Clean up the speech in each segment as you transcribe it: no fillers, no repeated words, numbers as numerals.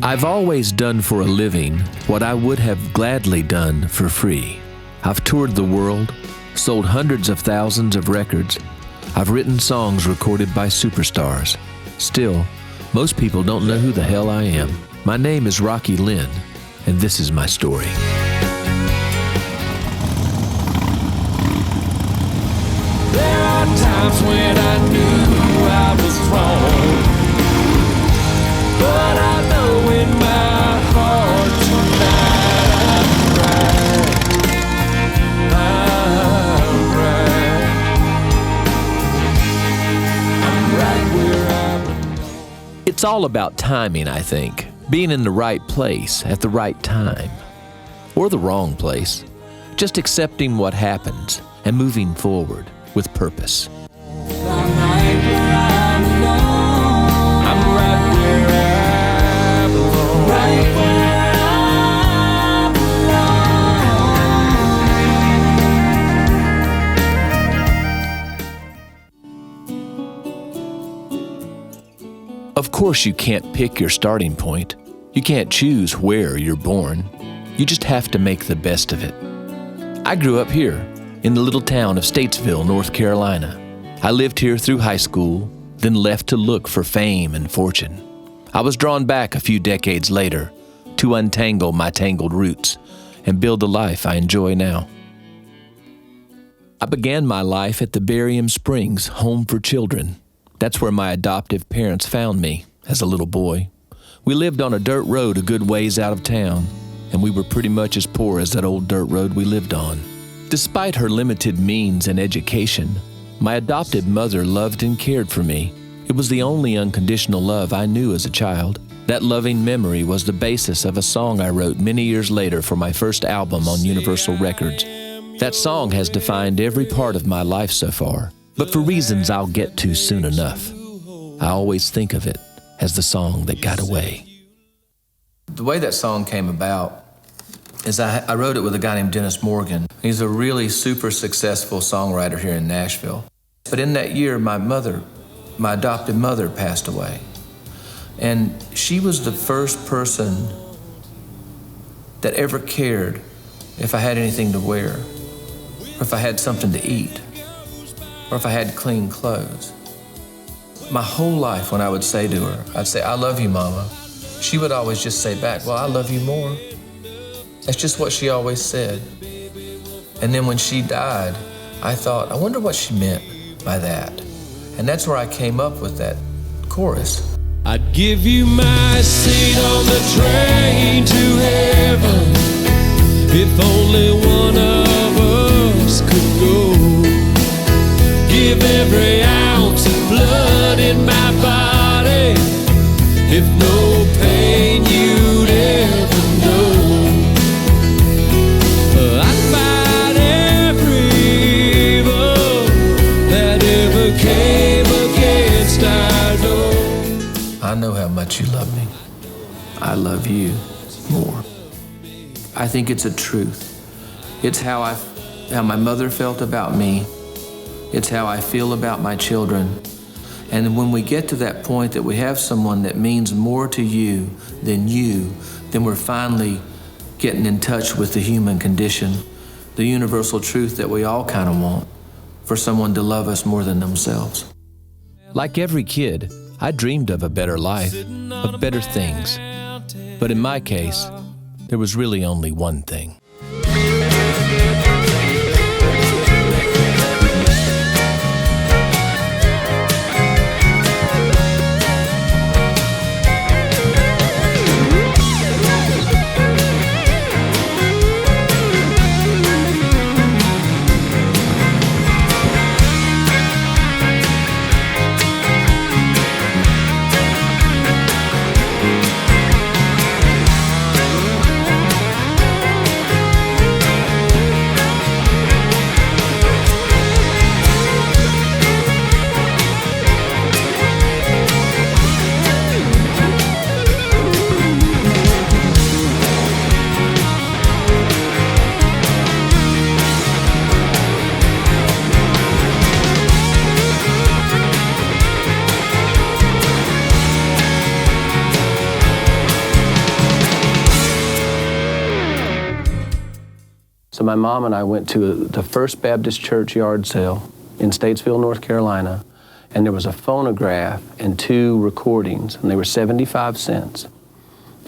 I've always done for a living what I would have gladly done for free. I've toured the world, sold hundreds of thousands of records. I've written songs recorded by superstars. Still, most people don't know who the hell I am. My name is Rocky Lynn, and this is my story. There are times when I knew I was wrong, but I know in my heart tonight I'm right where I belong. It's all about timing, I think. Being in the right place at the right time. Or the wrong place. Just accepting what happens and moving forward with purpose. Of course, you can't pick your starting point. You can't choose where you're born. You just have to make the best of it. I grew up here, in the little town of Statesville, North Carolina. I lived here through high school, then left to look for fame and fortune. I was drawn back a few decades later to untangle my tangled roots and build the life I enjoy now. I began my life at the Barium Springs Home for Children. That's where my adoptive parents found me as a little boy. We lived on a dirt road a good ways out of town, and we were pretty much as poor as that old dirt road we lived on. Despite her limited means and education, my adopted mother loved and cared for me. It was the only unconditional love I knew as a child. That loving memory was the basis of a song I wrote many years later for my first album on Universal Records. That song has defined every part of my life so far, but for reasons I'll get to soon enough. I always think of it as the song that got away. The way that song came about is I wrote it with a guy named Dennis Morgan. He's a really super successful songwriter here in Nashville. But in that year, my adopted mother passed away. And she was the first person that ever cared if I had anything to wear, or if I had something to eat, or if I had clean clothes. My whole life when I would say to her, I'd say, "I love you, Mama," she would always just say back, "Well, I love you more." That's just what she always said. And then when she died, I thought, I wonder what she meant by that. And that's where I came up with that chorus. I'd give you my seat on the train to heaven if only one of us could go. Give every ounce of blood in my body if no pain you'd ever know. I'd fight every evil that ever came against our door. I know how much you love me. I love you more. I think it's a truth. It's how my mother felt about me. It's how I feel about my children. And when we get to that point that we have someone that means more to you, then we're finally getting in touch with the human condition, the universal truth that we all kind of want, for someone to love us more than themselves. Like every kid, I dreamed of a better life, of better things. But in my case, there was really only one thing. my mom and I went to the First Baptist Church yard sale in Statesville, North Carolina, and there was a phonograph and 2 recordings, and they were 75 cents.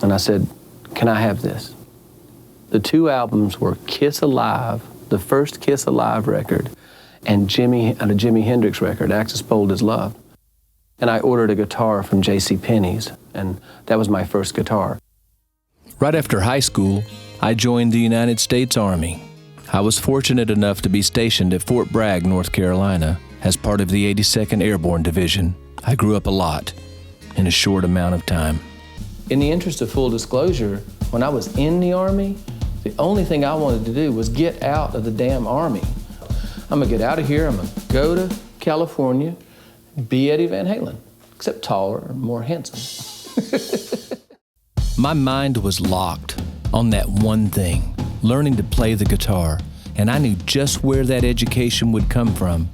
And I said, can I have this? The 2 albums were Kiss Alive, the first Kiss Alive record, and a Jimi Hendrix record, Axis Bold as Love. And I ordered a guitar from J.C. Penney's, and that was my first guitar. Right after high school, I joined the United States Army. I was fortunate enough to be stationed at Fort Bragg, North Carolina, as part of the 82nd Airborne Division. I grew up a lot in a short amount of time. In the interest of full disclosure, when I was in the Army, the only thing I wanted to do was get out of the damn Army. I'm gonna get out of here, I'm gonna go to California, be Eddie Van Halen, except taller and more handsome. My mind was locked on that one thing, learning to play the guitar, and I knew just where that education would come from,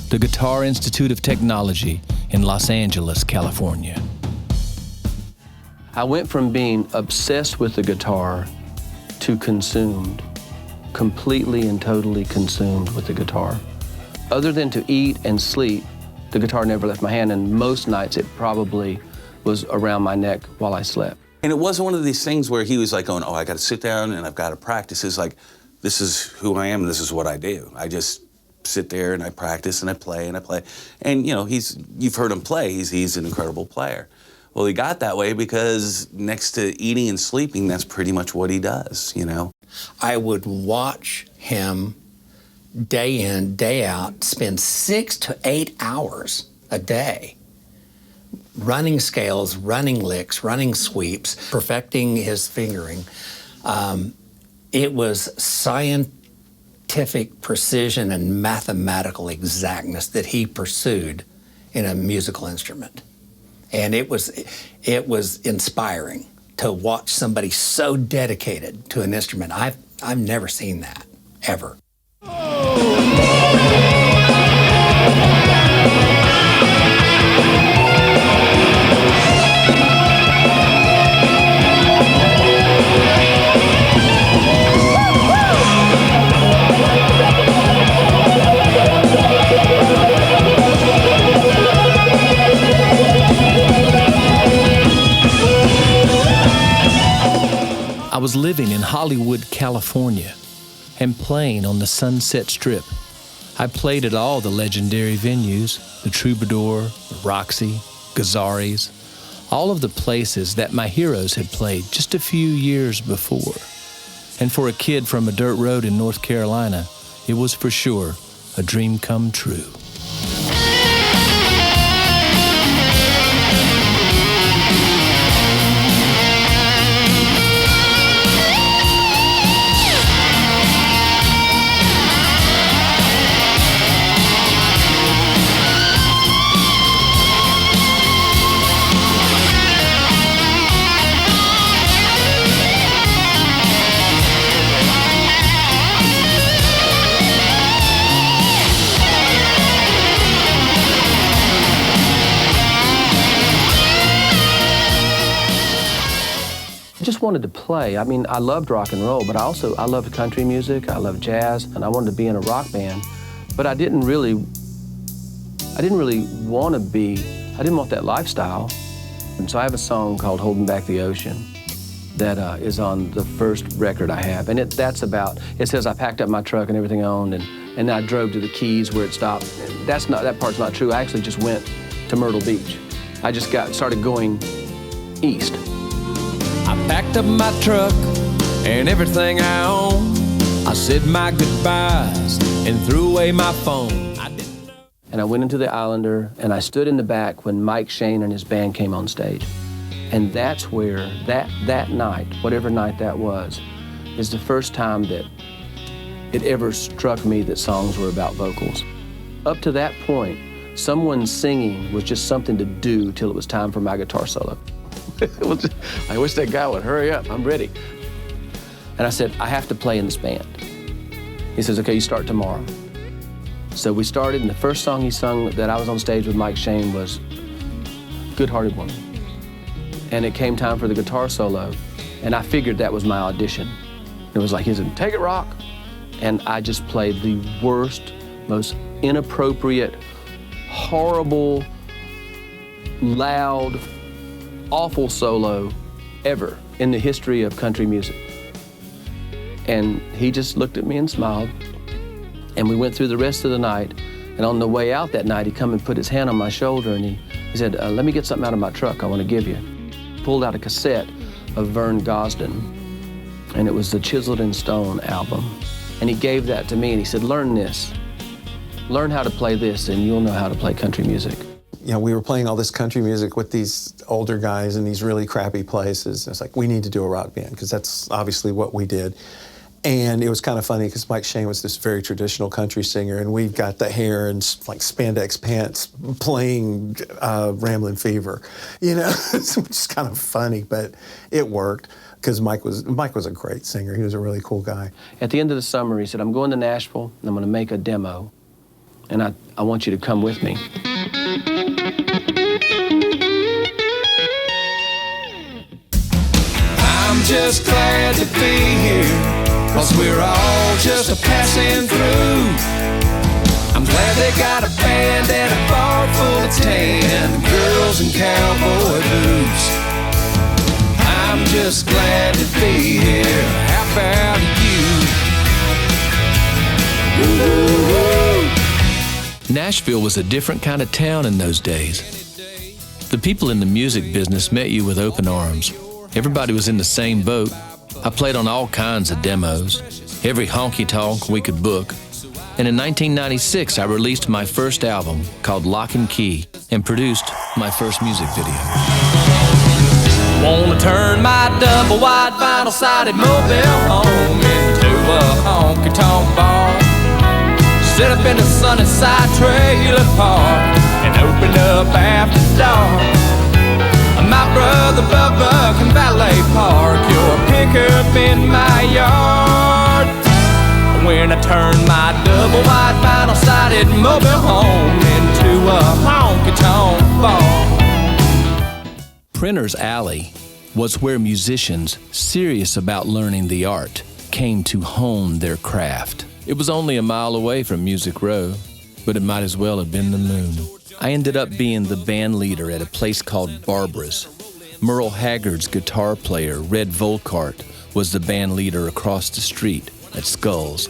the Guitar Institute of Technology in Los Angeles, California. I went from being obsessed with the guitar to consumed, completely and totally consumed with the guitar. Other than to eat and sleep, the guitar never left my hand, and most nights it probably was around my neck while I slept. And it wasn't one of these things where he was like going, oh, I got to sit down and I've got to practice. It's like, this is who I am and this is what I do. I just sit there and I practice and I play and I play. And you know, you've heard him play, he's an incredible player. Well, he got that way because next to eating and sleeping, that's pretty much what he does, you know? I would watch him day in, day out, spend 6 to 8 hours a day running scales, running licks, running sweeps, perfecting his fingering. It was scientific precision and mathematical exactness that he pursued in a musical instrument. And it was inspiring to watch somebody so dedicated to an instrument. I've never seen that, ever. I was living in Hollywood, California, and playing on the Sunset Strip. I played at all the legendary venues, the Troubadour, the Roxy, Gazzarri's, all of the places that my heroes had played just a few years before. And for a kid from a dirt road in North Carolina, it was for sure a dream come true. I just wanted to play. I mean, I loved rock and roll, but I loved country music, I loved jazz, and I wanted to be in a rock band. But I didn't really want that lifestyle. And so I have a song called Holding Back the Ocean that is on the first record I have. And it says I packed up my truck and everything I owned, and then I drove to the Keys where it stopped. That part's not true. I actually just went to Myrtle Beach. I just started going east. I packed up my truck and everything I own. I said my goodbyes and threw away my phone. And I went into the Islander and I stood in the back when Mike Shane and his band came on stage. And that's where, that night, whatever night that was, is the first time that it ever struck me that songs were about vocals. Up to that point, someone singing was just something to do till it was time for my guitar solo. I wish that guy would hurry up, I'm ready. And I said, I have to play in this band. He says, okay, you start tomorrow. So we started, and the first song he sung that I was on stage with Mike Shane was Good Hearted Woman. And it came time for the guitar solo, and I figured that was my audition. It was like, he said, take it, Rock. And I just played the worst, most inappropriate, horrible, loud, awful solo ever in the history of country music. And he just looked at me and smiled. And we went through the rest of the night. And on the way out that night, he come and put his hand on my shoulder and he said, let me get something out of my truck I want to give you. Pulled out a cassette of Vern Gosdin, and it was the Chiseled in Stone album. And he gave that to me and he said, learn this. Learn how to play this and you'll know how to play country music. You know, we were playing all this country music with these older guys in these really crappy places. It's like, we need to do a rock band, because that's obviously what we did. And it was kind of funny because Mike Shane was this very traditional country singer, and we've got the hair and like spandex pants playing Ramblin' Fever. You know, it's just kind of funny, but it worked because Mike was a great singer. He was a really cool guy. At the end of the summer, he said, I'm going to Nashville and I'm going to make a demo, and I want you to come with me. I'm just glad to be here, 'cause we're all just passing through. I'm glad they got a band and a bar full of tan girls in cowboy boots. I'm just glad to be here. How about you? Woo-hoo-hoo. Nashville was a different kind of town in those days. The people in the music business met you with open arms. Everybody was in the same boat. I played on all kinds of demos, every honky-tonk we could book. And in 1996, I released my first album called Lock and Key and produced my first music video. Wanna turn my double-wide vinyl-sided mobile home into a honky-tonk bar. Sit up in the Sunnyside trailer park and open up after dark. My brother Bubba can valet park your pickup in my yard. When I turn my double-wide vinyl-sided mobile home into a honky-tonk bar. Printer's Alley was where musicians serious about learning the art came to hone their craft. It was only a mile away from Music Row, but it might as well have been the moon. I ended up being the band leader at a place called Barbara's. Merle Haggard's guitar player, Red Volkart, was the band leader across the street at Skulls.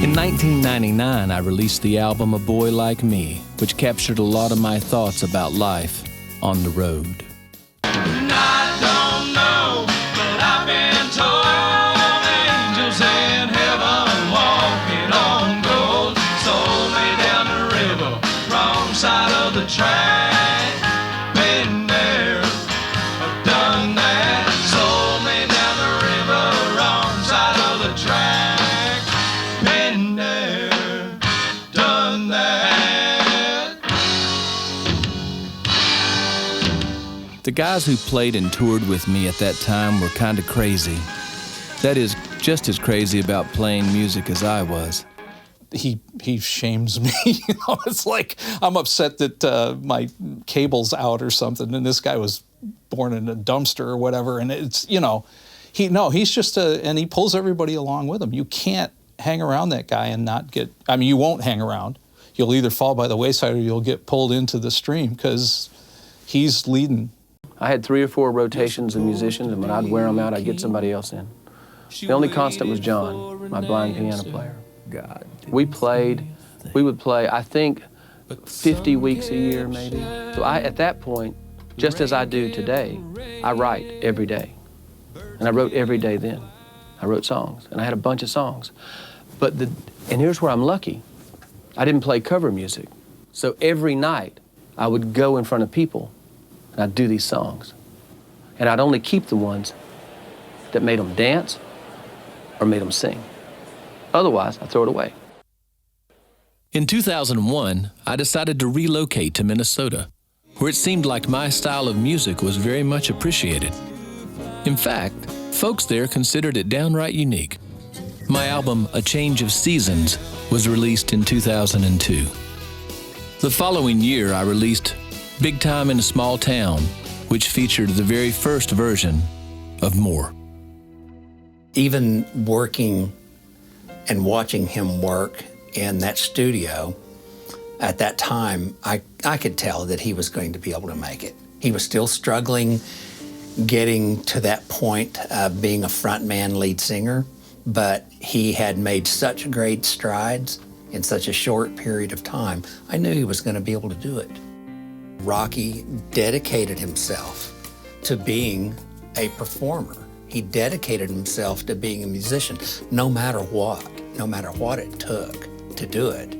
In 1999, I released the album A Boy Like Me, which captured a lot of my thoughts about life on the road. Track, been there, I've done that. Sold me down the river, wrong side of the track. Been there, done that. The guys who played and toured with me at that time were kind of crazy. That is, just as crazy about playing music as I was. He shames me. You know, it's like I'm upset that my cable's out or something, and this guy was born in a dumpster or whatever. And it's, you know, he's just and he pulls everybody along with him. You can't hang around that guy and not get. I mean, you won't hang around. You'll either fall by the wayside or you'll get pulled into the stream because he's leading. I had 3 or 4 rotations of musicians, and when I'd wear them out, I'd get somebody else in. The only constant was John, my blind piano player. We would play, I think, 50 weeks a year, maybe. So at that point, just as I do today, I write every day. And I wrote every day then. I wrote songs, and I had a bunch of songs. And here's where I'm lucky. I didn't play cover music. So every night, I would go in front of people, and I'd do these songs. And I'd only keep the ones that made them dance or made them sing. Otherwise, I throw it away. In 2001, I decided to relocate to Minnesota, where it seemed like my style of music was very much appreciated. In fact, folks there considered it downright unique. My album, A Change of Seasons, was released in 2002. The following year, I released Big Time in a Small Town, which featured the very first version of more. Even working and watching him work in that studio, at that time, I could tell that he was going to be able to make it. He was still struggling getting to that point of being a frontman lead singer, but he had made such great strides in such a short period of time. I knew he was going to be able to do it. Rocky dedicated himself to being a performer. He dedicated himself to being a musician, no matter what it took to do it.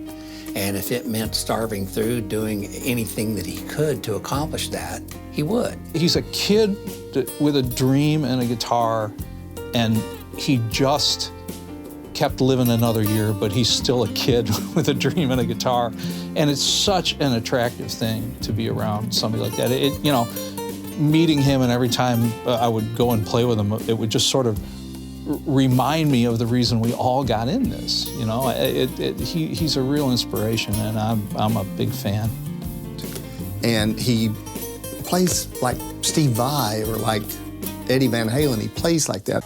And if it meant starving through, doing anything that he could to accomplish that, he would. He's a kid with a dream and a guitar, and he just kept living another year, but he's still a kid with a dream and a guitar. And it's such an attractive thing to be around somebody like that. Meeting him, and every time I would go and play with him, it would just sort of remind me of the reason we all got in this. He's a real inspiration, and I'm a big fan. And he plays like Steve Vai or like Eddie Van Halen. He plays like that.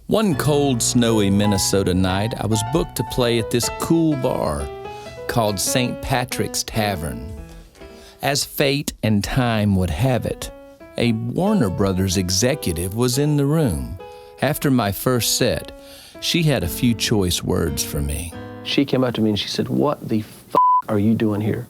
One cold, snowy Minnesota night, I was booked to play at this cool bar called St. Patrick's Tavern. As fate and time would have it, a Warner Brothers executive was in the room. After my first set, she had a few choice words for me. She came up to me and she said, "What the f*** are you doing here?"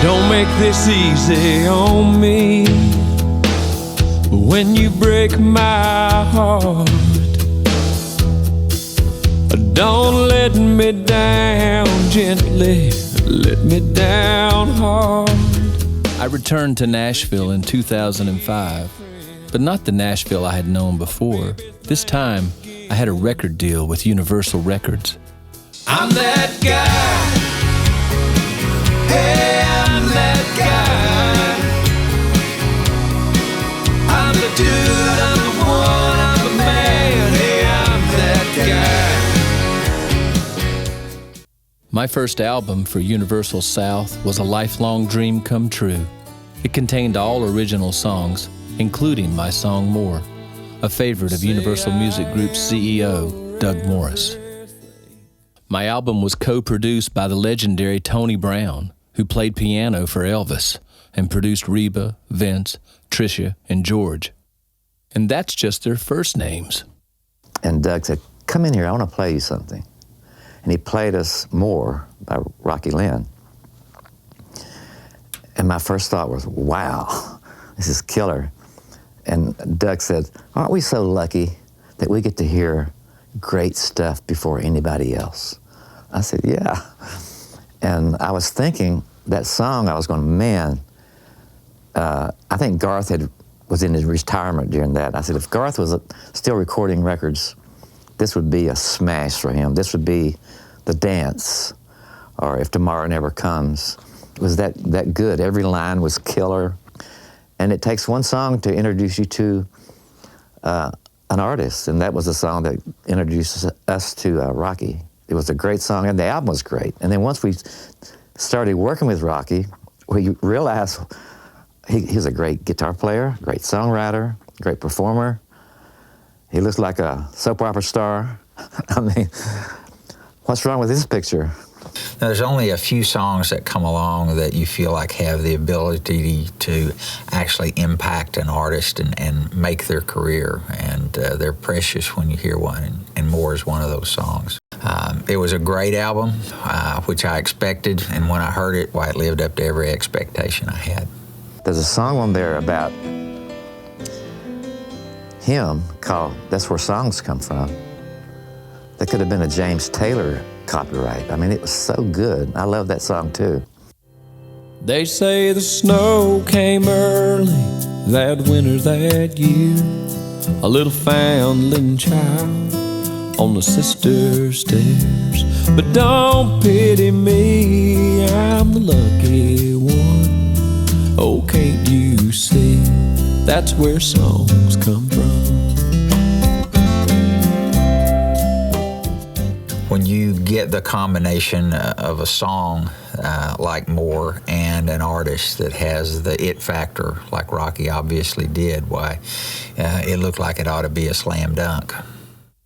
Don't make this easy on me. When you break my heart, don't let me down gently, let me down hard. I returned to Nashville in 2005, but not the Nashville I had known before. This time, I had a record deal with Universal Records. I'm that guy. Hey, I'm that guy. I'm the dude, I'm the one, I'm the man. Hey, I'm that guy. My first album for Universal South was a lifelong dream come true. It contained all original songs, including my song More, a favorite of Universal Music Group's CEO, Doug Morris. My album was co-produced by the legendary Tony Brown, who played piano for Elvis and produced Reba, Vince, Tricia, and George. And that's just their first names. And Doug said, "Come in here, I want to play you something." And he played us More by Rocky Lynn. And my first thought was, wow, this is killer. And Doug said, "Aren't we so lucky that we get to hear great stuff before anybody else?" I said, "Yeah." And I was thinking, that song, I was going, man, I think Garth was in his retirement during that. I said, if Garth was still recording records, this would be a smash for him. This would be The Dance, or If Tomorrow Never Comes. It was that good. Every line was killer. And it takes one song to introduce you to an artist, and that was the song that introduced us to Rocky. It was a great song, and the album was great. And then once we started working with Rocky, we realized he's a great guitar player, great songwriter, great performer. He looks like a soap opera star. I mean, what's wrong with this picture? Now, there's only a few songs that come along that you feel like have the ability to actually impact an artist and make their career, and they're precious when you hear one, and More is one of those songs. It was a great album, which I expected, and when I heard it, it lived up to every expectation I had. There's a song on there about him called That's Where Songs Come From. That could have been a James Taylor copyright. I mean, it was so good. I love that song too. They say the snow came early that winter that year. A little foundling child on the sister stairs. But don't pity me, I'm the lucky one. Oh, can't you see, that's where songs come from. When you get the combination of a song like More and an artist that has the it factor, like Rocky obviously did, why, it looked like it ought to be a slam dunk.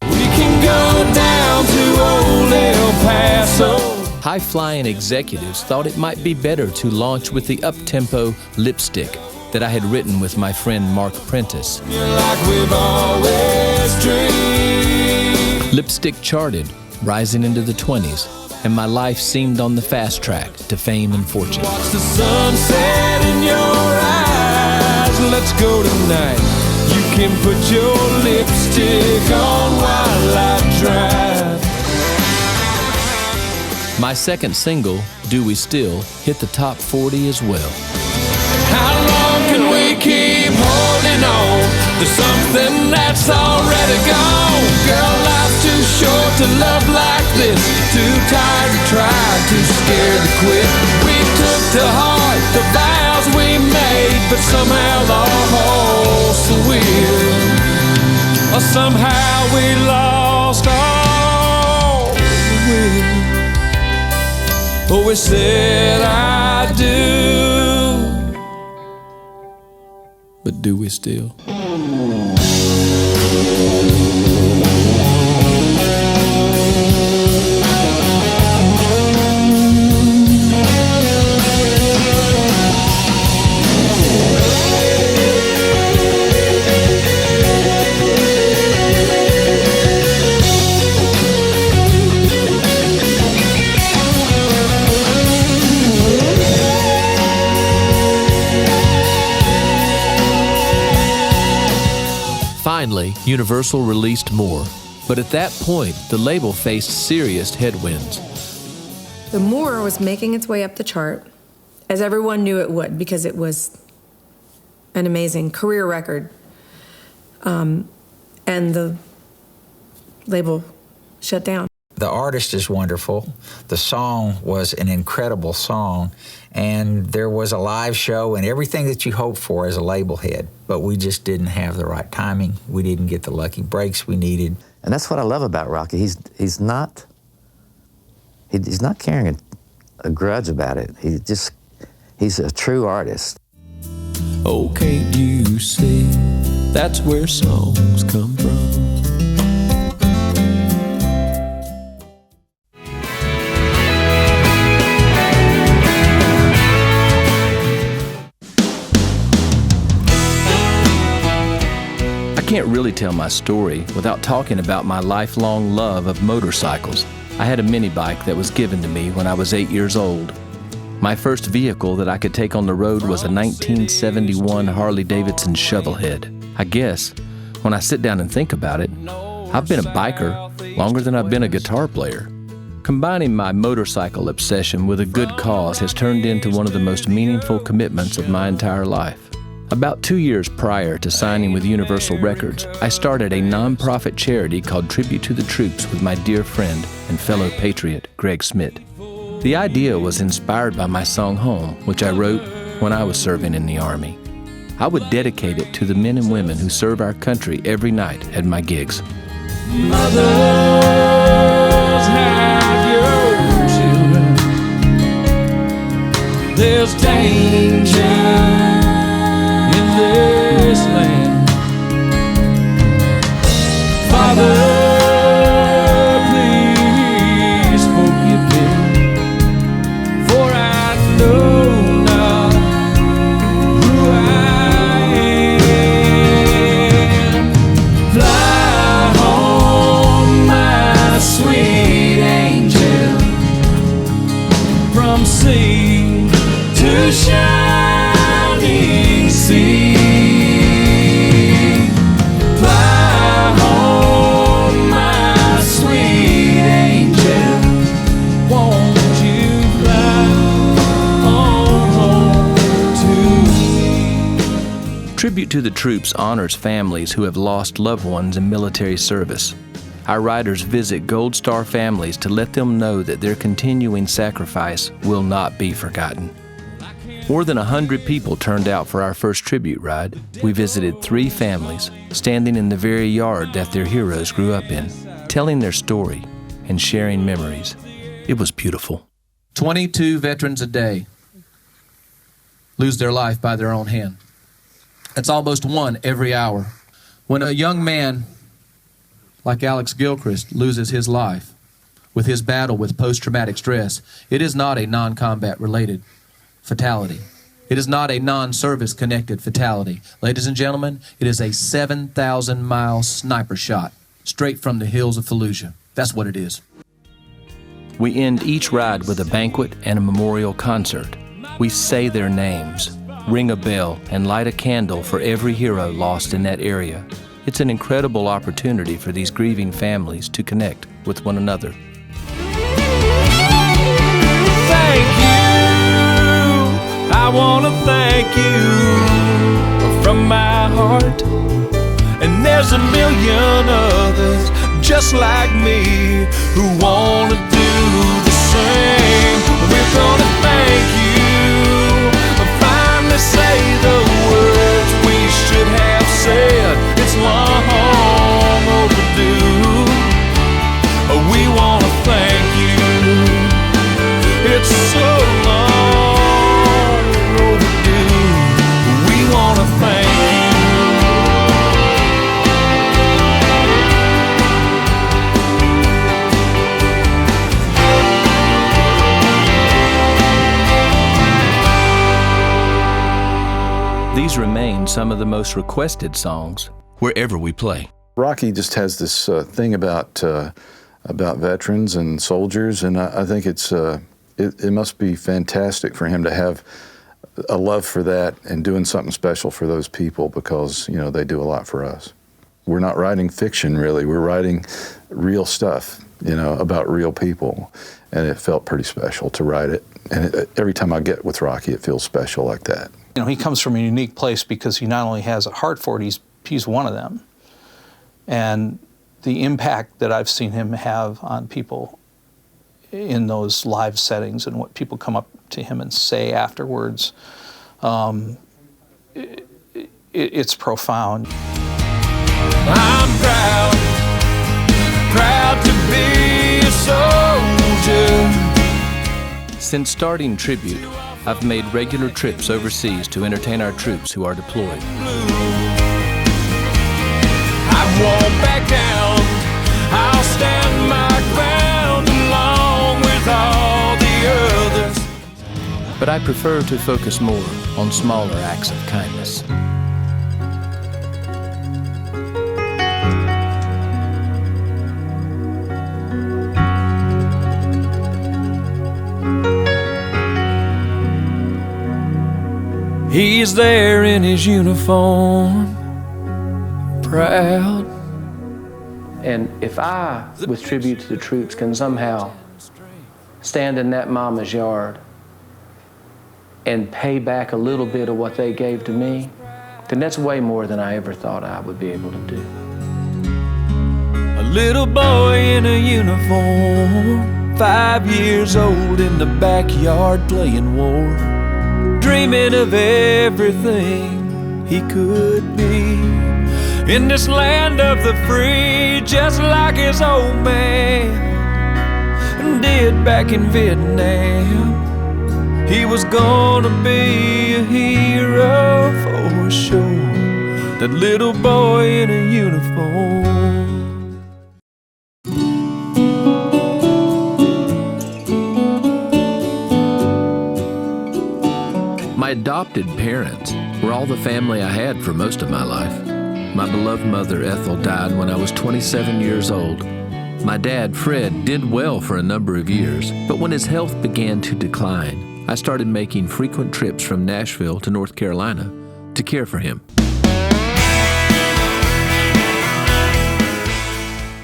We can go down to old El Paso. High-flying executives thought it might be better to launch with the up-tempo Lipstick that I had written with my friend Mark Prentice. Like we've always dreamed. Lipstick charted, rising into the 20s, and my life seemed on the fast track to fame and fortune. Watch the sunset in your eyes. Let's go tonight. You can put your lipstick on while I drive. My second single, Do We Still, hit the top 40 as well. How long can we keep holding on to something that's already gone? Girl, life's too short to love like this. Too tired to try, too scared to quit. We took to heart the vows we made, but somehow lost the will. Or somehow we lost all the will. Oh, we said I do, But do we still? Finally, Universal released More, but at that point, the label faced serious headwinds. The More was making its way up the chart, as everyone knew it would, because it was an amazing career record. And the label shut down. The artist is wonderful. The song was an incredible song, and there was a live show and everything that you hope for as a label head, but we just didn't have the right timing. We didn't get the lucky breaks we needed. And that's what I love about Rocky. He's not carrying a grudge about it. He's a true artist. oh, can't you see, that's where songs come from. I can't really tell my story without talking about my lifelong love of motorcycles. I had a mini bike that was given to me when I was 8 years old. My first vehicle that I could take on the road was a 1971 Harley-Davidson Shovelhead. I guess, when I sit down and think about it, I've been a biker longer than I've been a guitar player. Combining my motorcycle obsession with a good cause has turned into one of the most meaningful commitments of my entire life. About 2 years prior to signing with Universal Records, I started a nonprofit charity called Tribute to the Troops with my dear friend and fellow patriot, Greg Smith. The idea was inspired by my song Home, which I wrote when I was serving in the Army. I would dedicate it to the men and women who serve our country every night at my gigs. Mothers have your children. There's danger in this land. Father, please forgive me, for I know not who I am. Fly home, my sweet angel, from sea to shine. Tribute to the Troops honors families who have lost loved ones in military service. Our riders visit Gold Star families to let them know that their continuing sacrifice will not be forgotten. More than 100 people turned out for our first tribute ride. We visited 3 families, standing in the very yard that their heroes grew up in, telling their story and sharing memories. It was beautiful. 22 veterans a day lose their life by their own hand. That's almost one every hour. When a young man like Alex Gilchrist loses his life with his battle with post-traumatic stress, it is not a non-combat related fatality. It is not a non-service connected fatality. Ladies and gentlemen, it is a 7,000-mile sniper shot straight from the hills of Fallujah. That's what it is. We end each ride with a banquet and a memorial concert. We say their names, ring a bell, and light a candle for every hero lost in that area. It's an incredible opportunity for these grieving families to connect with one another. Thank you. I want to thank you from my heart. And there's a million others just like me who want to do the same. We're gonna thank you. Finally say the words we should have said. It's long overdue. We want to thank you. It's so long overdue. We want to thank you. These remain some of the most requested songs wherever we play. Rocky just has this thing about veterans and soldiers, and I think it must be fantastic for him to have a love for that and doing something special for those people, because they do a lot for us. We're not writing fiction, really. We're writing real stuff, about real people, and it felt pretty special to write it. And every time I get with Rocky, it feels special like that. He comes from a unique place because he not only has a heart for it, he's one of them. And the impact that I've seen him have on people in those live settings and what people come up to him and say afterwards, it's profound. I'm proud to be a soldier. Since starting Tribute, I've made regular trips overseas to entertain our troops who are deployed. I won't back down. I'll stand my ground along with all the others. But I prefer to focus more on smaller acts of kindness. He's there in his uniform, proud. And if I, with Tribute to the Troops, can somehow stand in that mama's yard and pay back a little bit of what they gave to me, then that's way more than I ever thought I would be able to do. A little boy in a uniform, 5 years old, in the backyard playing war, dreaming of everything he could be in this land of the free, just like his old man did back in Vietnam. He was gonna be a hero for sure, that little boy in a uniform. My adopted parents were all the family I had for most of my life. My beloved mother, Ethel, died when I was 27 years old. My dad, Fred, did well for a number of years, but when his health began to decline, I started making frequent trips from Nashville to North Carolina to care for him.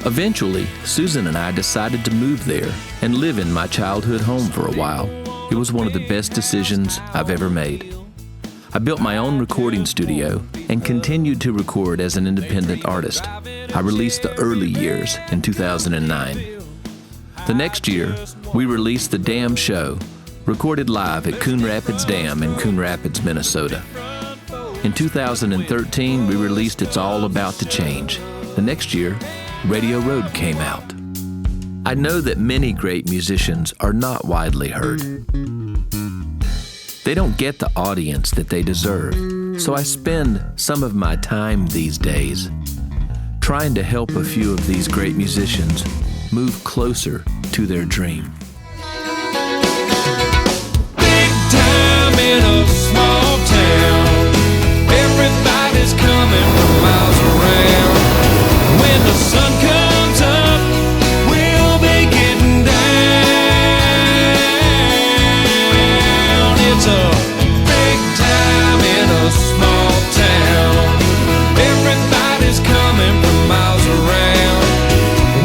Eventually, Susan and I decided to move there and live in my childhood home for a while. It was one of the best decisions I've ever made. I built my own recording studio and continued to record as an independent artist. I released the early years in 2009. The next year, we released The Dam Show, recorded live at Coon Rapids Dam in Coon Rapids, Minnesota. In 2013, we released It's All About to Change. The next year, Radio Road came out. I know that many great musicians are not widely heard. They don't get the audience that they deserve, so I spend some of my time these days trying to help a few of these great musicians move closer to their dream. Big time in a small town, everybody's coming from miles around. When the sun comes up, we'll be getting down. It's a big time in a small town, everybody's coming from miles around.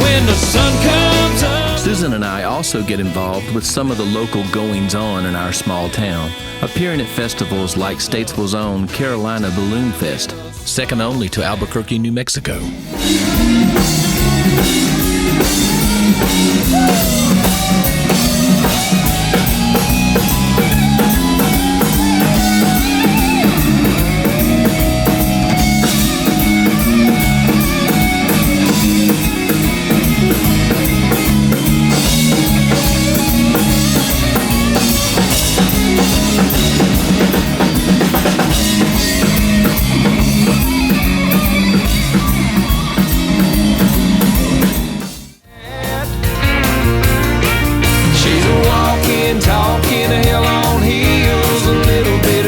When the sun comes up. Susan and I also get involved with some of the local goings-on in our small town, appearing at festivals like Statesville's own Carolina Balloon Fest, second only to Albuquerque, New Mexico.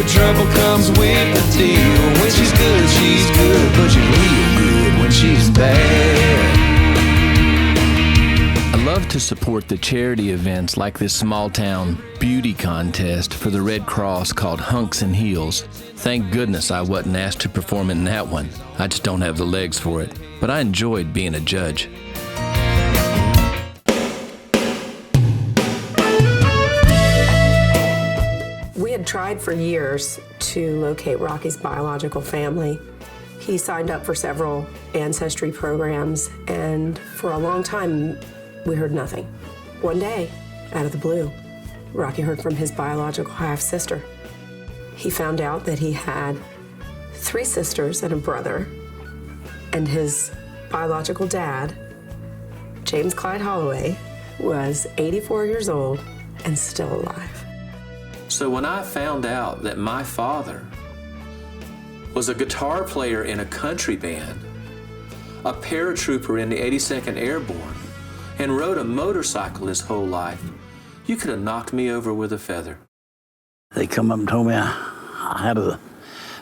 Trouble comes with the deal. When she's good, but she's real good when she's bad. I love to support the charity events like this small town beauty contest for the Red Cross called Hunks and Heels. Thank goodness I wasn't asked to perform in that one. I just don't have the legs for it. But I enjoyed being a judge. We had tried for years to locate Rocky's biological family. He signed up for several ancestry programs, and for a long time, we heard nothing. One day, out of the blue, Rocky heard from his biological half-sister. He found out that he had 3 sisters and a brother, and his biological dad, James Clyde Holloway, was 84 years old and still alive. So when I found out that my father was a guitar player in a country band, a paratrooper in the 82nd Airborne, and rode a motorcycle his whole life, you could have knocked me over with a feather. They come up and told me I had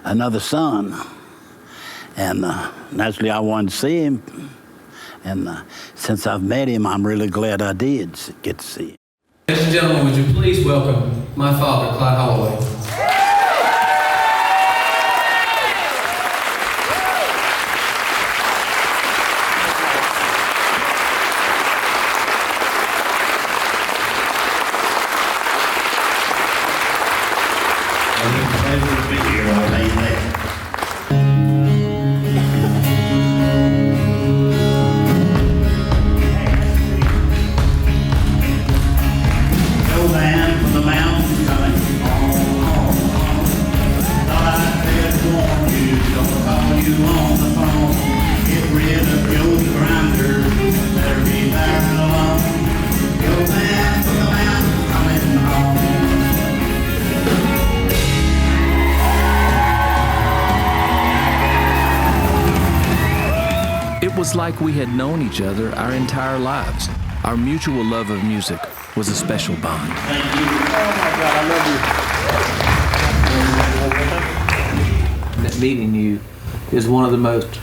another son, and naturally I wanted to see him, and since I've met him, I'm really glad I did get to see him. Ladies and gentlemen, would you please welcome my father, Clyde Holloway. It's a pleasure to be here. I'll tell you that. It was like we had known each other our entire lives. Our mutual love of music was a special bond. Thank you. Oh my God, I love you. Meeting you is one of the most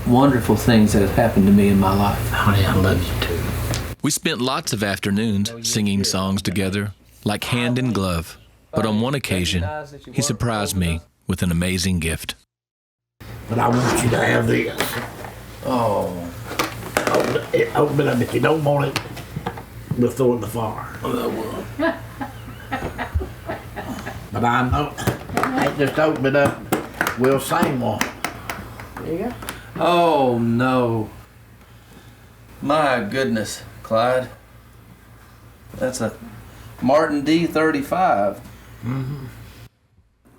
wonderful things that have happened to me in my life. Honey, I love you too. We spent lots of afternoons singing songs together, like hand in glove. But on one occasion, he surprised me with an amazing gift. But I want you to have this. Oh. Open it up. If you don't want it, we'll throw it in the fire. But I know Hey, just open it up. We'll sing one. There you go. Oh, no. My goodness, Clyde. That's a Martin D35. Mm-hmm.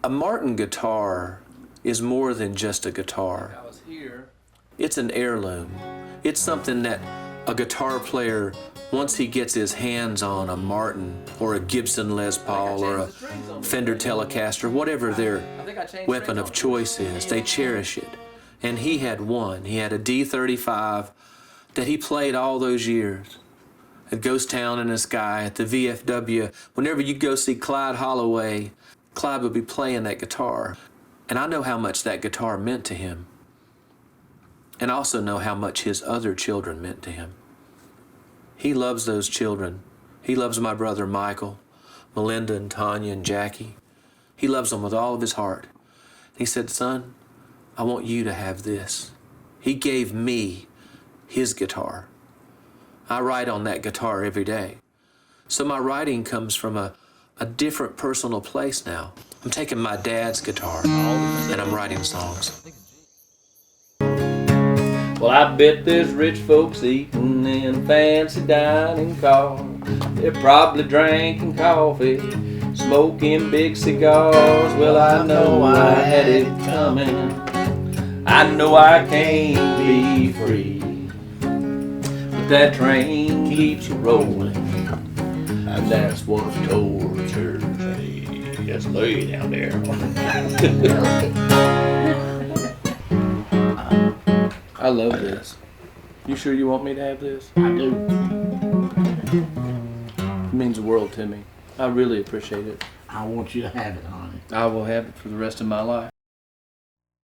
A Martin guitar is more than just a guitar. I was here. It's an heirloom. It's something that a guitar player, once he gets his hands on a Martin or a Gibson Les Paul or a Fender Telecaster, whatever their weapon of choice is, they cherish it. And he had one. He had a D35 that he played all those years at Ghost Town in the Sky, at the VFW. Whenever you go see Clyde Holloway, Clyde would be playing that guitar. And I know how much that guitar meant to him. And I also know how much his other children meant to him. He loves those children. He loves my brother Michael, Melinda and Tanya and Jackie. He loves them with all of his heart. He said, son, I want you to have this. He gave me his guitar. I write on that guitar every day. So my writing comes from a different personal place now. I'm taking my dad's guitar and I'm writing songs. Well, I bet there's rich folks eating in fancy dining cars. They're probably drinking coffee, smoking big cigars. Well, I know I had it coming. I know I can't be free. But that train keeps rolling, and that's what tortures me. Just lay down there. I love this. You sure you want me to have this? I do. It means the world to me. I really appreciate it. I want you to have it, honey. I will have it for the rest of my life.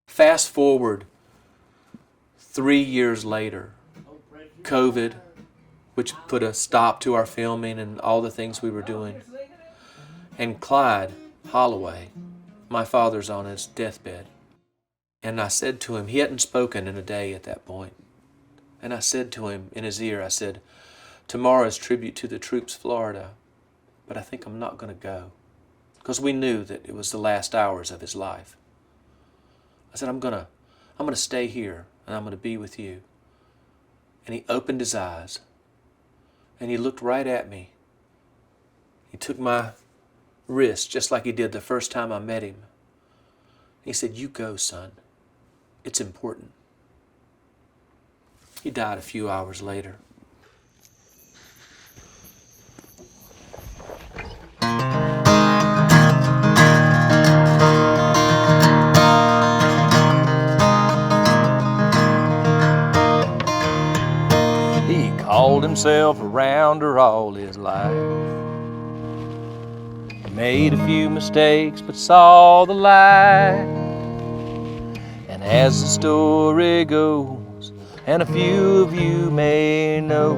Fast forward 3 years later, COVID, which put a stop to our filming and all the things we were doing. And Clyde Holloway, my father's on his deathbed. And I said to him, he hadn't spoken in a day at that point. And I said to him in his ear, I said, tomorrow's tribute to the troops, Florida, but I think I'm not going to go. Because we knew that it was the last hours of his life. I said, I'm gonna stay here and I'm gonna be with you. And he opened his eyes and he looked right at me. He took my wrist just like he did the first time I met him. He said, you go, son. It's important. He died a few hours later. He called himself a rounder all his life. Made a few mistakes, but saw the light. And as the story goes, and a few of you may know,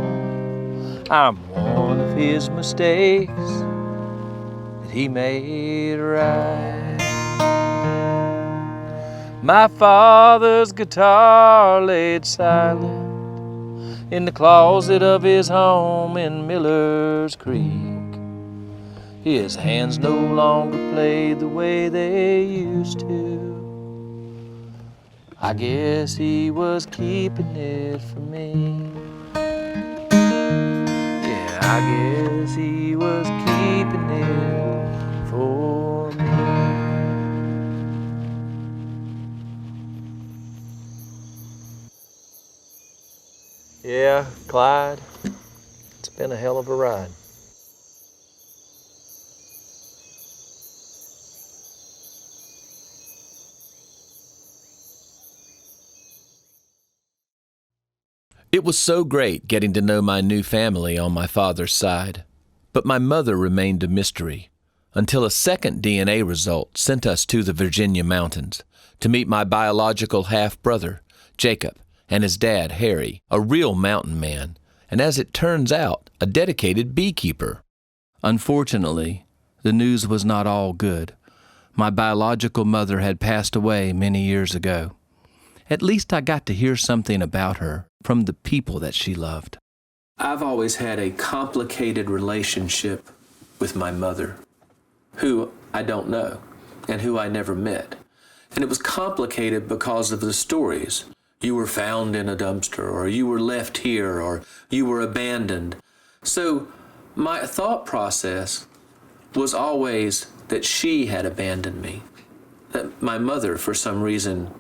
I'm one of his mistakes that he made right. My father's guitar laid silent in the closet of his home in Miller's Creek. His hands no longer played the way they used to. I guess he was keeping it for me. Yeah, I guess he was keeping it for me. Yeah, Clyde, it's been a hell of a ride. It was so great getting to know my new family on my father's side, but my mother remained a mystery until a second DNA result sent us to the Virginia mountains to meet my biological half-brother, Jacob, and his dad, Harry, a real mountain man, and as it turns out, a dedicated beekeeper. Unfortunately, the news was not all good. My biological mother had passed away many years ago. At least I got to hear something about her from the people that she loved. I've always had a complicated relationship with my mother, who I don't know. and who I never met. And it was complicated because of the stories. You were found in a dumpster, or you were left here, or you were abandoned. So my thought process was always that she had abandoned me, that my mother, for some reason,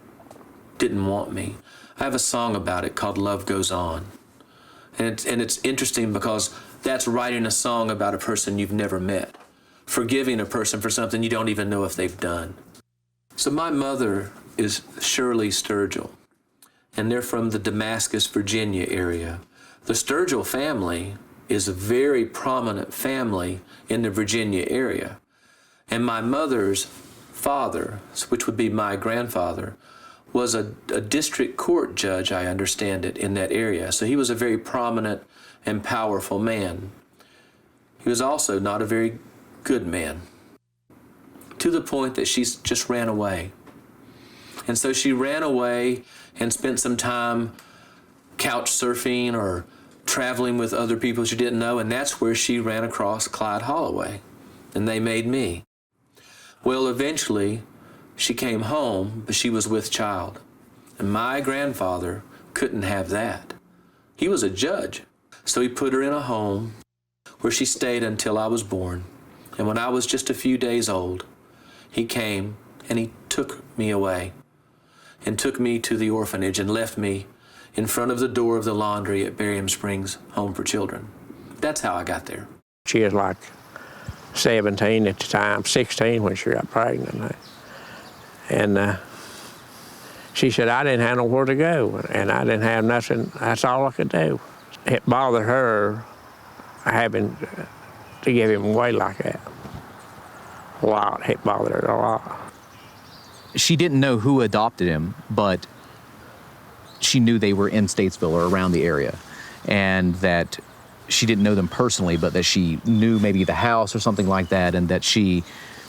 didn't want me. I have a song about it called Love Goes On. And it's interesting because that's writing a song about a person you've never met, forgiving a person for something you don't even know if they've done. So my mother is Shirley Sturgill, and they're from the Damascus, Virginia area. The Sturgill family is a very prominent family in the Virginia area. And my mother's father, which would be my grandfather, was a district court judge, I understand it, in that area. So he was a very prominent and powerful man. He was also not a very good man, to the point that she just ran away. And so she ran away and spent some time couch surfing or traveling with other people she didn't know, and that's where she ran across Clyde Holloway, and they made me. Well, eventually, she came home, but she was with child. And my grandfather couldn't have that. He was a judge, so he put her in a home where she stayed until I was born. And when I was just a few days old, he came and he took me away and took me to the orphanage and left me in front of the door of the laundry at Barium Springs Home for Children. That's how I got there. She was like 17 at the time, 16 when she got pregnant. And she said, I didn't have nowhere to go, and I didn't have nothing. That's all I could do. It bothered her having to give him away like that. A lot. It bothered her a lot. She didn't know who adopted him, but she knew they were in Statesville or around the area, and that she didn't know them personally, but that she knew maybe the house or something like that, and that she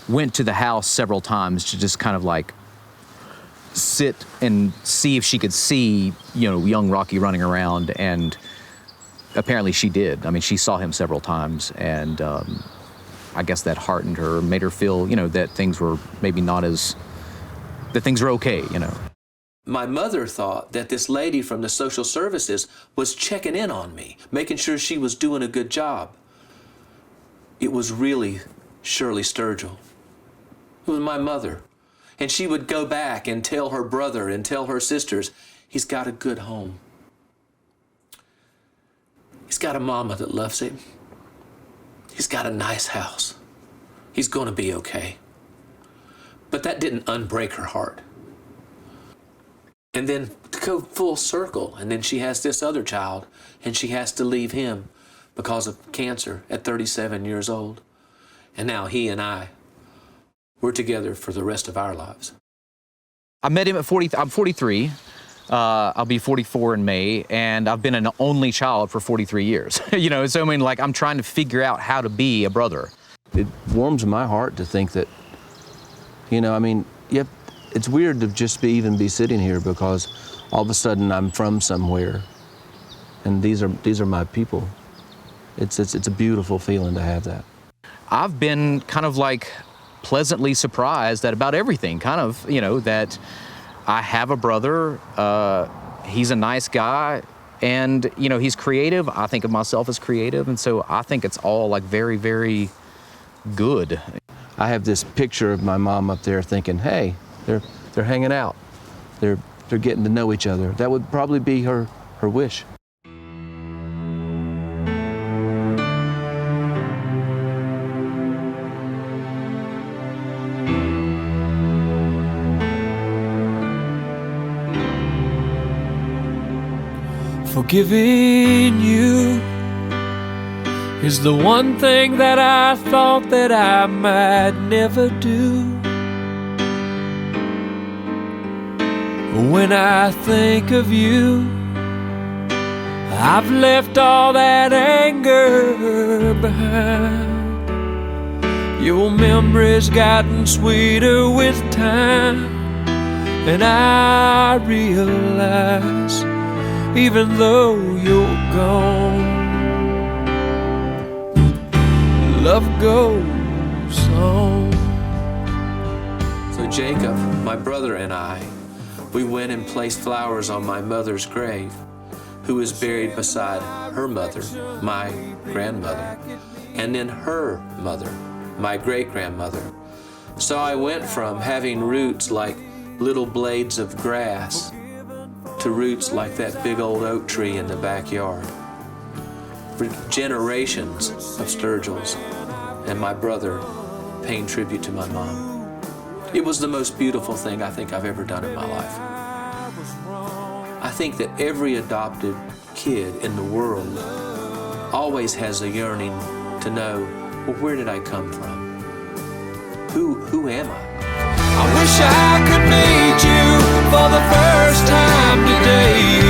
went to the house several times to just kind of like sit and see if she could see, young Rocky running around, and apparently she did. I mean, she saw him several times, and I guess that heartened her, made her feel, that things were maybe not as, that things were okay, My mother thought that this lady from the social services was checking in on me, making sure she was doing a good job. It was really Shirley Sturgill. It was my mother. And she would go back and tell her brother and tell her sisters, he's got a good home. He's got a mama that loves him. He's got a nice house. He's going to be okay. But that didn't unbreak her heart. And then to go full circle, and then she has this other child, and she has to leave him because of cancer at 37 years old. And now he and I, we're together for the rest of our lives. I met him at 40, I'm 43. I'll be 44 in May, and I've been an only child for 43 years. So I mean, like, I'm trying to figure out how to be a brother. It warms my heart to think that, it's weird to just even be sitting here, because all of a sudden I'm from somewhere, and these are my people. It's a beautiful feeling to have that. I've been kind of like pleasantly surprised at about everything, that I have a brother, he's a nice guy, and, he's creative. I think of myself as creative, and so I think it's all like very, very good. I have this picture of my mom up there thinking, hey, they're hanging out. They're getting to know each other. That would probably be her wish. Forgiving you is the one thing that I thought that I might never do. When I think of you, I've left all that anger behind. Your memory's gotten sweeter with time, and I realize, even though you're gone, love goes on. Jacob, my brother, and I, we went and placed flowers on my mother's grave, who was buried beside her mother, my grandmother, and then her mother, my great-grandmother. So I went from having roots like little blades of grass to roots like that big old oak tree in the backyard. For generations of Sturgills and my brother paying tribute to my mom. It was the most beautiful thing I think I've ever done in my life. I think that every adopted kid in the world always has a yearning to know, well, where did I come from? Who am I? I wish I could meet you for the first time today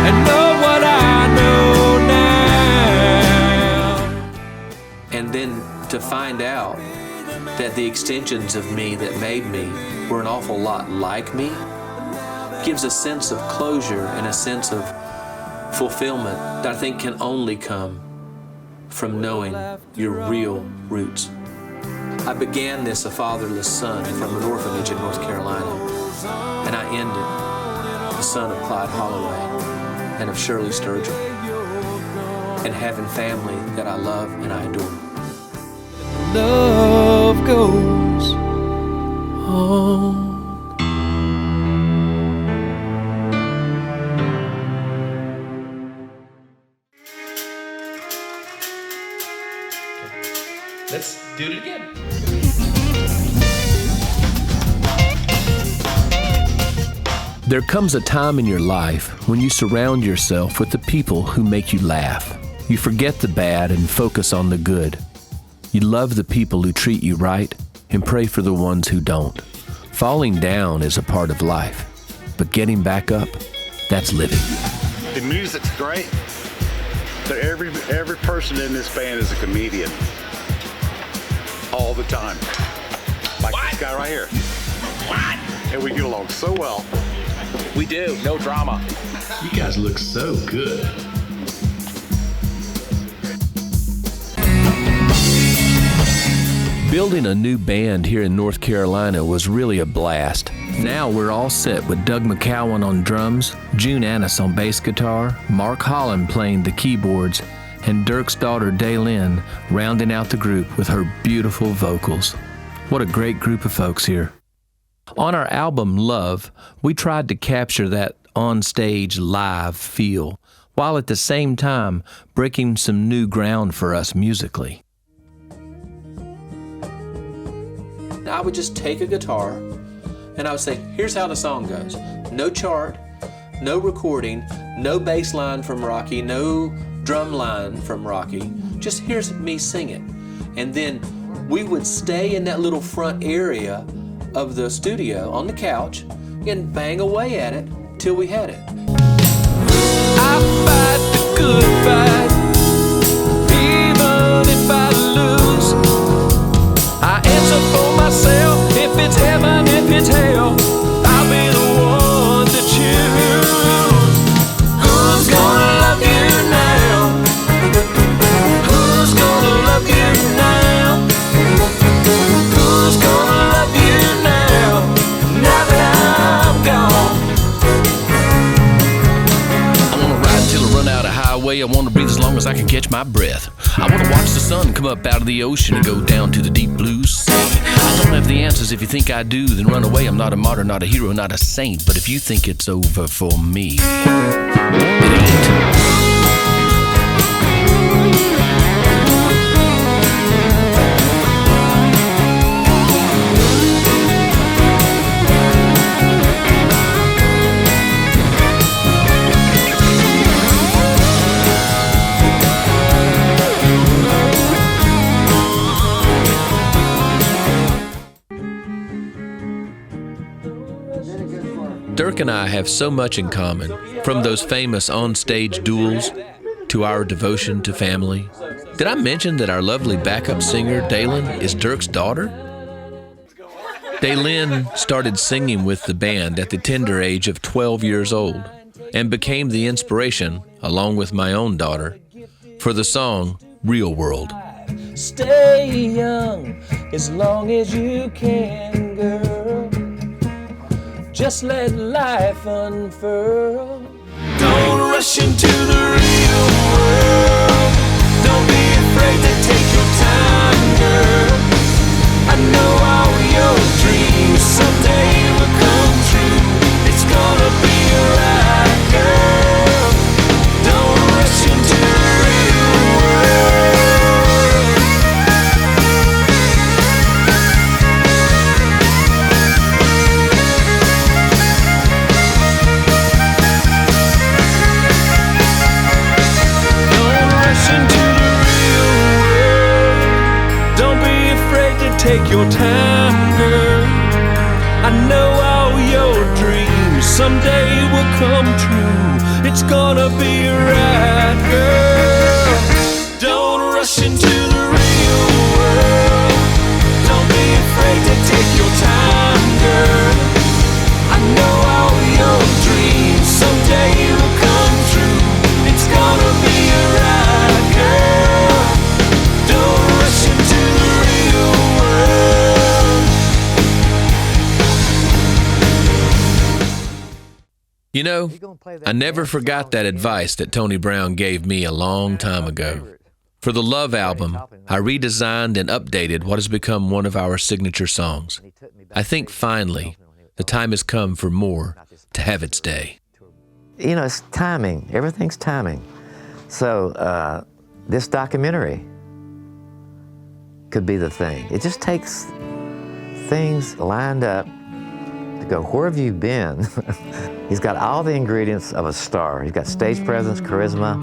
and know what I know now. And then to find out that the extensions of me that made me were an awful lot like me gives a sense of closure and a sense of fulfillment that I think can only come from knowing your real roots. I began this a fatherless son from an orphanage in North Carolina, and I ended the son of Clyde Holloway and of Shirley Sturgill, and having family that I love and I adore. Love goes on. Let's do it again. There comes a time in your life when you surround yourself with the people who make you laugh. You forget the bad and focus on the good. You love the people who treat you right and pray for the ones who don't. Falling down is a part of life, but getting back up, that's living. The music's great, but every person in this band is a comedian. All the time. Like this guy right here. What? And we get along so well. We do, no drama. You guys look so good. Building a new band here in North Carolina was really a blast. Now we're all set with Doug McCowan on drums, June Annis on bass guitar, Mark Holland playing the keyboards, and Dirk's daughter Daylin rounding out the group with her beautiful vocals. What a great group of folks here. On our album Love, we tried to capture that on-stage live feel, while at the same time breaking some new ground for us musically. I would just take a guitar and I would say, here's how the song goes. No chart, no recording, no bass line from Rocky, no drum line from Rocky. Just here's me sing it. And then we would stay in that little front area of the studio on the couch and bang away at it till we had it. I fight the good fight, even if I lose. I answer for myself, if it's heaven, if it's hell, I'll be the one to choose. Who's gonna love you now? Who's gonna love you now? Who's gonna love you now? Now that I'm gone. I wanna ride till I run out of highway. I wanna breathe as long as I can catch my breath. I wanna watch the sun come up out of the ocean and go down to the deep blue sea. I don't have the answers. If you think I do, then run away. I'm not a martyr, not a hero, not a saint. But if you think it's over for me, it ain't. Dirk and I have so much in common, from those famous on-stage duels to our devotion to family. Did I mention that our lovely backup singer, Daylin, is Dirk's daughter? Daylin started singing with the band at the tender age of 12 years old and became the inspiration, along with my own daughter, for the song Real World. Stay young, as long as you can, girl. Just let life unfurl. Don't rush into the real world. Don't be afraid to take your time, girl. I know all your dreams someday will come true. It's gonna be alright, girl. Don't rush into the real world. Don't rush into the real world. Don't be afraid to take your time, girl. I know all your dreams someday will come true. It's gonna be right, girl. Don't rush into the real world. Don't be afraid to take your time, girl. I know all your dreams someday will come true. It's gonna be right, girl. Don't rush into the real world. You know, I never forgot that advice that Tony Brown gave me a long time ago. For the Love album, I redesigned and updated what has become one of our signature songs. I think finally, the time has come for more to have its day. You know, it's timing. Everything's timing. So this documentary could be the thing. It just takes things lined up to go, where have you been? He's got all the ingredients of a star. He's got stage presence, charisma,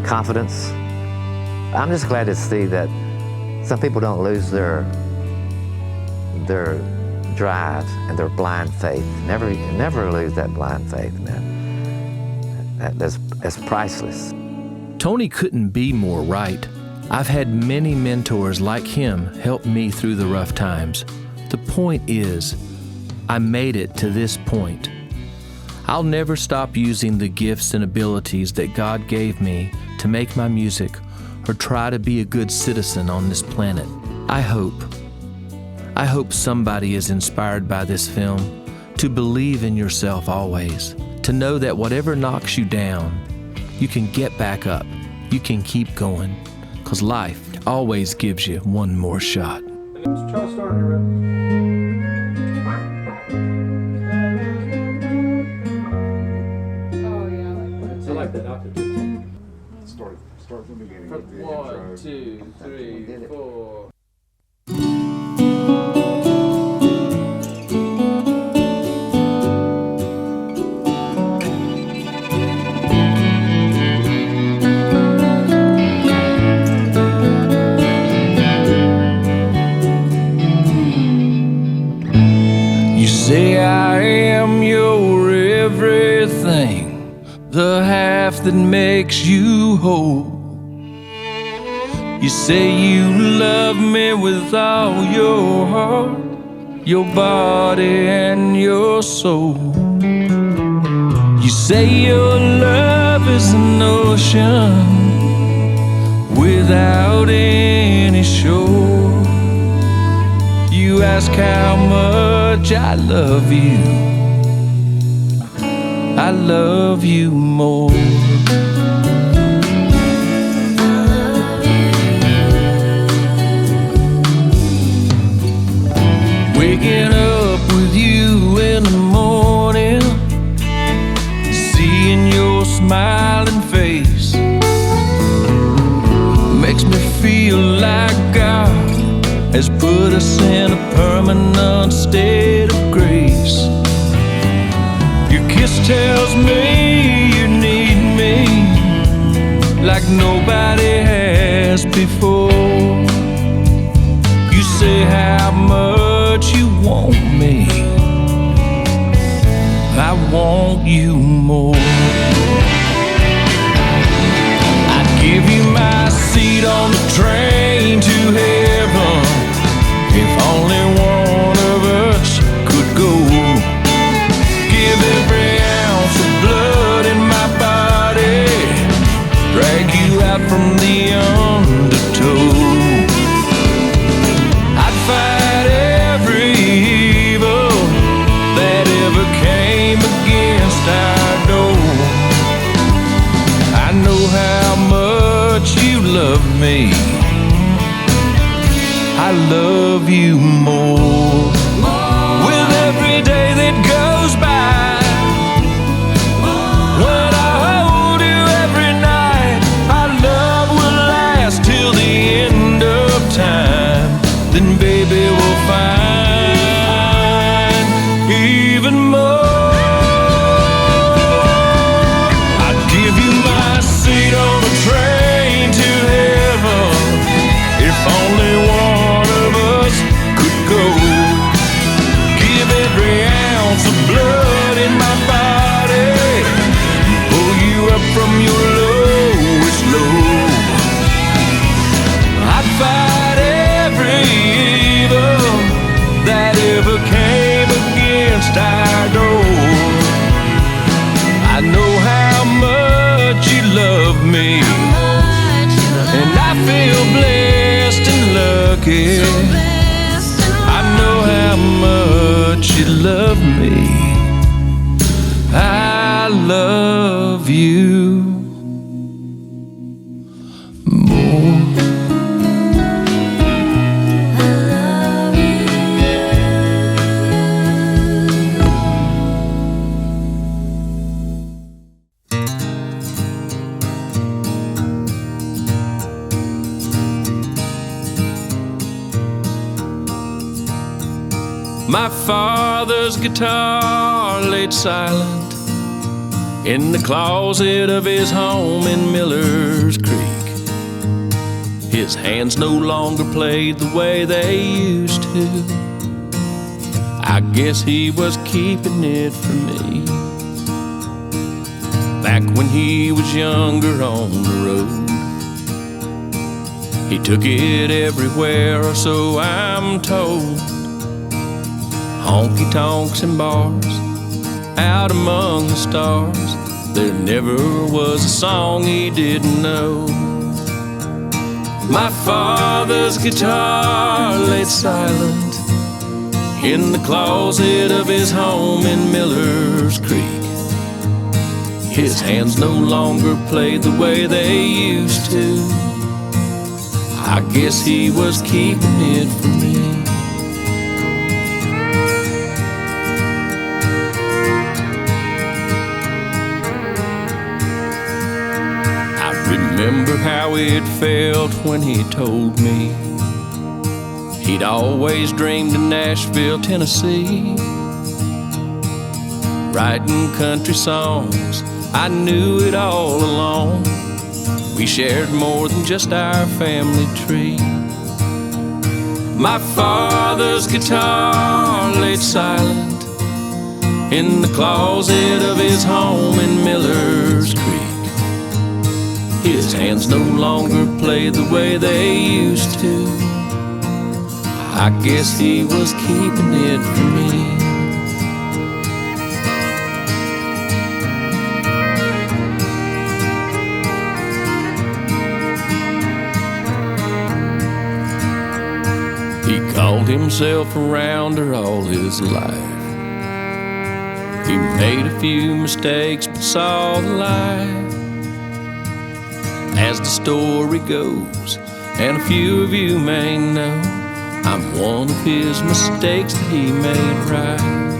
confidence. I'm just glad to see that some people don't lose their drive and their blind faith. Never lose that blind faith, man. That's priceless. Tony couldn't be more right. I've had many mentors like him help me through the rough times. The point is, I made it to this point. I'll never stop using the gifts and abilities that God gave me to make my music or try to be a good citizen on this planet. I hope somebody is inspired by this film to believe in yourself always, to know that whatever knocks you down, you can get back up, you can keep going, because life always gives you one more shot. Let's try starting it right. I like that octave. Start from the beginning. 1, 2, 3, 4. You say I am your everything, the half that makes you whole. You say you love me with all your heart, your body and your soul. You say your love is an ocean without any shore. You ask how much I love you. I love you more. Waking up with you in the morning, seeing your smiling face, makes me feel like God has put us in a permanent state of grace. Your kiss tells me you need me like nobody has before. You say how much you want me, I want you more. I'd give you my seat on the train to heaven if only one of us could go. Give every ounce of blood in my body, drag you out from the undertow. I'd you more. With every day that goes by, when I hold you every night, our love will last till the end of time. Then baby we'll find even more. I'd give you my seat on the train to heaven if only one of us could go. Give every ounce of blood in my body, pull you up from your lowest low. I'd fight every evil that ever came against our door. I know how much you love me, and I feel blessed and lucky. I know how much you love me. I love you more. My father's guitar laid silent in the closet of his home in Miller's Creek. His hands no longer played the way they used to. I guess he was keeping it for me. Back when he was younger on the road, he took it everywhere, or so I'm told. Honky-tonks and bars, out among the stars, there never was a song he didn't know. My father's guitar laid silent in the closet of his home in Miller's Creek. His hands no longer played the way they used to. I guess he was keeping it for me. Remember how it felt when he told me he'd always dreamed of Nashville, Tennessee. Writing country songs, I knew it all along. We shared more than just our family tree. My father's guitar laid silent in the closet of his home in Miller's Creek. His hands no longer played the way they used to. I guess he was keeping it for me. He called himself a rounder all his life. He made a few mistakes but saw the light. As the story goes, and a few of you may know, I'm one of his mistakes that he made right.